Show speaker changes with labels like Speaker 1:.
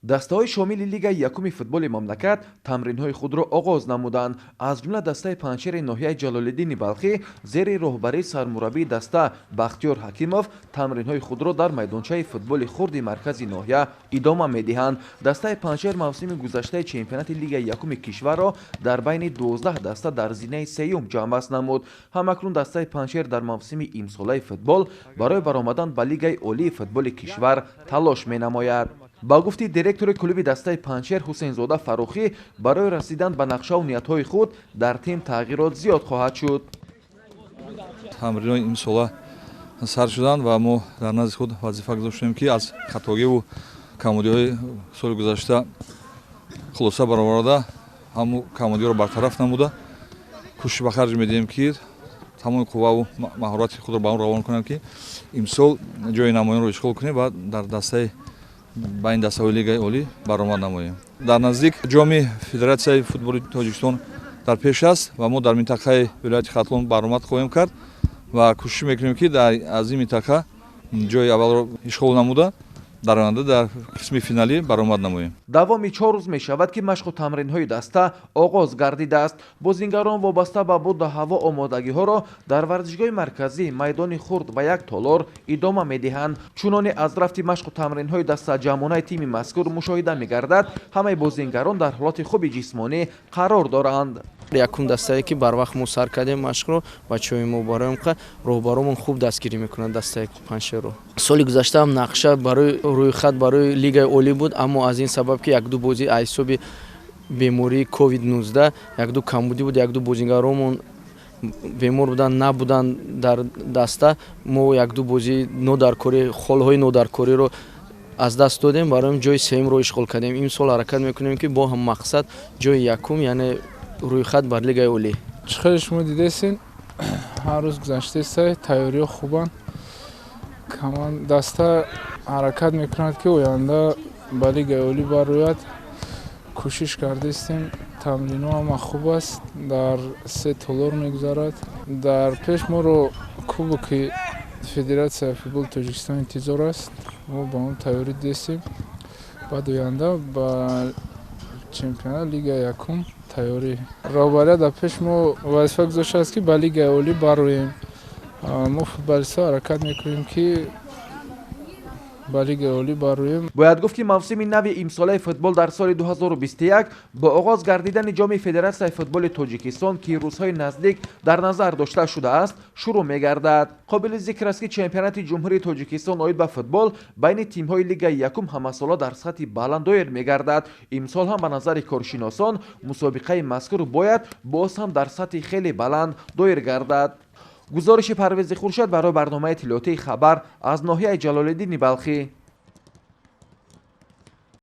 Speaker 1: дастаҳои шомили лигаи якуми футболи мамлакат тамринҳои худро оғоз намуданд. Аз ҷумла дастаи панҷшери ноҳияи Ҷалолиддини Балхӣ зери роҳбарии сармураббии даста Бахтиёр Ҳакимов тамринҳои худро дар майдончаи футболи хурди маркази ноҳия идома медиҳанд. Дастаи панҷшер мавсими гузаштаи чемпионати лигаи якуми кишварро дар байни 12 даста дар зинаи сеюм ҷамъбаст намуд. ҳамакнун дастаи панҷшер дар мавсими имсолаи футбол барои баромадан ба лигаи олии футболи кишвар талош менамояд. ба гуфти директори клуби дастаи панҷшер Ҳусейнзода Фарухӣ, барои расидан ба нақшаву ниятҳои худ дар тим тағйирот зиёд хоҳад шуд.
Speaker 2: тамринои имсола сар шуданд ва мо дар назди худ вазифа гузоштем ки аз хатогиву камодиҳои соли гузашта хулоса бароварда ҳамун камодиҳоро бартараф намуда кӯшиш ба харҷ медиҳем ки тамоми қувваву маҳорати худро ба он равон кунем ки имсол ҷои намоёнро ишғол кунем ва дар дастаи байни дастаҳои лигаи олӣ баромад намоем. Дар наздик ҷоми Федератсияи футболи Тоҷикистон дар пеш аст ва мо дар минтақаи вилояти Хатлон баромад хоҳем кард ва кӯшиш мекунем ки аз ин минтақа ҷои аввалро ишғол намуда дар оянда дар қисми финалӣ баромад намоем.
Speaker 1: давоми 4 рӯз мешавад ки машқу тамринҳои даста оғоз гардидааст. бозингарон вобаста ба буду ҳаво омодагиҳоро дар варзишгоҳи марказӣ, майдони хурд ва як толор идома медиҳанд. чуноне аз рафти машқу тамринҳои даста ҷамъонаи тими мазкур мушоҳида мегардад, ҳамаи бозингарон дар ҳолати хуби ҷисмонӣ қарор доранд.
Speaker 3: якум дастае ки барвақт мо сар кардем машқро бачаҳои мо барои ка роҳбаромон хуб дастгирӣ мекунанд дастаи панҷшерро. соли гузашта ҳам нақша барои рӯйхат барои лигаи олӣ буд, аммо аз ин сабаб ки як-ду бозӣ аз ҳисоби бемории COVID-19 як-ду камбудӣ буд, як-ду бозингаромон бемор буданд, набуданд дар даста, мо як-ду бозӣ нодаркорӣ, холҳои нодаркориро аз даст додем, барои ҷои сеюмро ишғол кардем. имсол ҳаракат мекунем ки бо ҳам мақсад ҷои якум, яъне рӯйхат бар лигаи олӣ.
Speaker 4: чӣ хеле шумо дидесин ҳар рӯз гузаштаи тайёриҳо хубанд. каман даста ҳаракат мекунад ки оянда ба лигаи олӣ барояд. кӯшиш кардастем, тамрино ҳама хуб аст, дар 3 толор мегузарад. дар пеш моро кубоки Федератсияи футболи Тоҷикистон интизор аст, мо ба он тайёрӣ дидестем. баъд оянда ба чемпионати лигаи якум тайёрӣ. роҳбария дар пеш мо вазифа гузоштааст ки ба лигаи олӣ бароем. мо футболистҳо ҳаракат мекунем ки ба лигаи олӣ бароем.
Speaker 1: бояд гуфт ки мавсими нави имсолаи футбол дар соли 2021 бо оғоз гардидани ҷоми Федератсияи футболи Тоҷикистон ки рӯзҳои наздик дар назар дошта шудааст шурӯъ мегардад. қобили зикр аст ки чемпионати ҷумҳурии Тоҷикистон оид ба футбол байни тимҳои лигаи якум ҳамасола дар сатҳи баланд доир мегардад. имсол ҳам ба назари коршиносон мусобиқаи мазкур бояд боз ҳам дар сатҳи хеле баланд доир гардад. гузориши Парвези Хуршед барои барномаи иттилоотии хабар аз ноҳияи Ҷалолиддини Балхӣ.